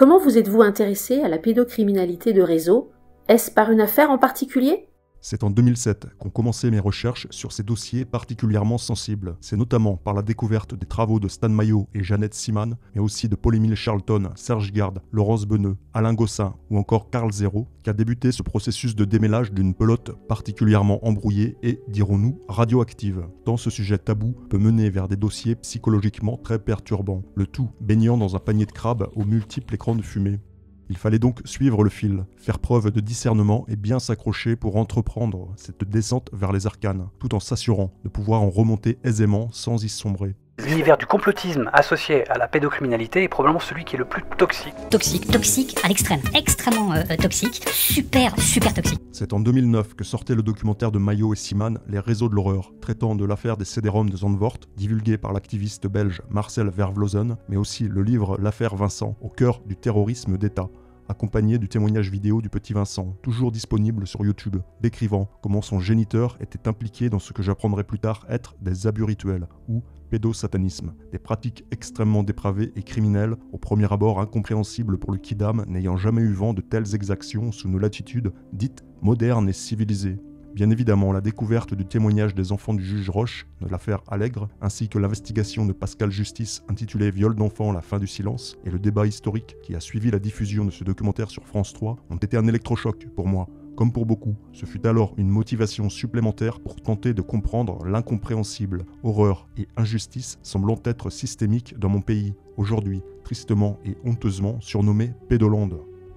Comment vous êtes-vous intéressé à la pédocriminalité de réseau? Est-ce par une affaire en particulier? C'est en 2007 qu'ont commencé mes recherches sur ces dossiers particulièrement sensibles. C'est notamment par la découverte des travaux de Stan Mayo et Jeannette Siman, mais aussi de Paul-Émile Charlton, Serge Garde, Laurence Beneux, Alain Gossin ou encore Carl Zéro qu'a débuté ce processus de démêlage d'une pelote particulièrement embrouillée et, dirons-nous, radioactive. Tant ce sujet tabou peut mener vers des dossiers psychologiquement très perturbants, le tout baignant dans un panier de crabes aux multiples écrans de fumée. Il fallait donc suivre le fil, faire preuve de discernement et bien s'accrocher pour entreprendre cette descente vers les arcanes, tout en s'assurant de pouvoir en remonter aisément sans y sombrer. L'univers du complotisme associé à la pédocriminalité est probablement celui qui est le plus toxique. Toxique à l'extrême, extrêmement toxique, super toxique. C'est en 2009 que sortait le documentaire de Mayo et Siman, Les réseaux de l'horreur, traitant de l'affaire des CD-ROM de Zandvoort, divulgué par l'activiste belge Marcel Vervlozen, mais aussi le livre L'affaire Vincent, au cœur du terrorisme d'État, accompagné du témoignage vidéo du petit Vincent, toujours disponible sur YouTube, décrivant comment son géniteur était impliqué dans ce que j'apprendrai plus tard être des abus rituels, ou pédosatanisme, des pratiques extrêmement dépravées et criminelles, au premier abord incompréhensibles pour le kidam n'ayant jamais eu vent de telles exactions sous nos latitudes dites modernes et civilisées. Bien évidemment, la découverte du témoignage des enfants du juge Roche, de l'affaire Allègre, ainsi que l'investigation de Pascal Justice intitulée Viol d'enfants, la fin du silence, et le débat historique qui a suivi la diffusion de ce documentaire sur France 3 ont été un électrochoc pour moi. Comme pour beaucoup, ce fut alors une motivation supplémentaire pour tenter de comprendre l'incompréhensible. Horreur et injustice semblant être systémiques dans mon pays, aujourd'hui, tristement et honteusement surnommé Pédoland.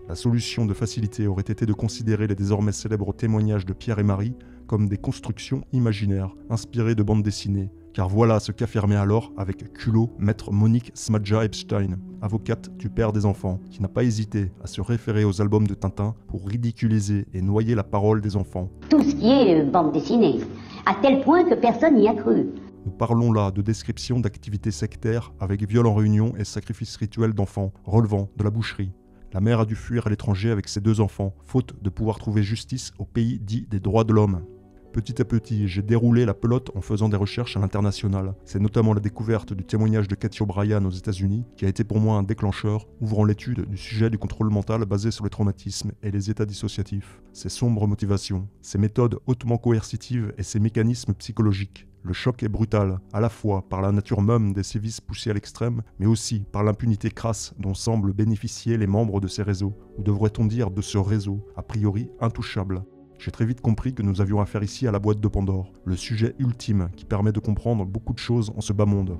La solution de facilité aurait été de considérer les désormais célèbres témoignages de Pierre et Marie comme des constructions imaginaires, inspirées de bandes dessinées. Car voilà ce qu'affirmait alors avec culot maître Monique Smadja Epstein, avocate du père des enfants, qui n'a pas hésité à se référer aux albums de Tintin pour ridiculiser et noyer la parole des enfants. Tout ce qui est bande dessinée, à tel point que personne n'y a cru. Nous parlons là de descriptions d'activités sectaires avec viol en réunion et sacrifices rituels d'enfants, relevant de la boucherie. La mère a dû fuir à l'étranger avec ses 2 enfants, faute de pouvoir trouver justice au pays dit des droits de l'homme. Petit à petit, j'ai déroulé la pelote en faisant des recherches à l'international. C'est notamment la découverte du témoignage de Cathy O'Brien aux États-Unis qui a été pour moi un déclencheur, ouvrant l'étude du sujet du contrôle mental basé sur les traumatismes et les états dissociatifs, ses sombres motivations, ses méthodes hautement coercitives et ses mécanismes psychologiques. Le choc est brutal, à la fois par la nature même des sévices poussés à l'extrême, mais aussi par l'impunité crasse dont semblent bénéficier les membres de ces réseaux, ou devrait-on dire de ce réseau, a priori intouchable. J'ai très vite compris que nous avions affaire ici à la boîte de Pandore, le sujet ultime qui permet de comprendre beaucoup de choses en ce bas monde.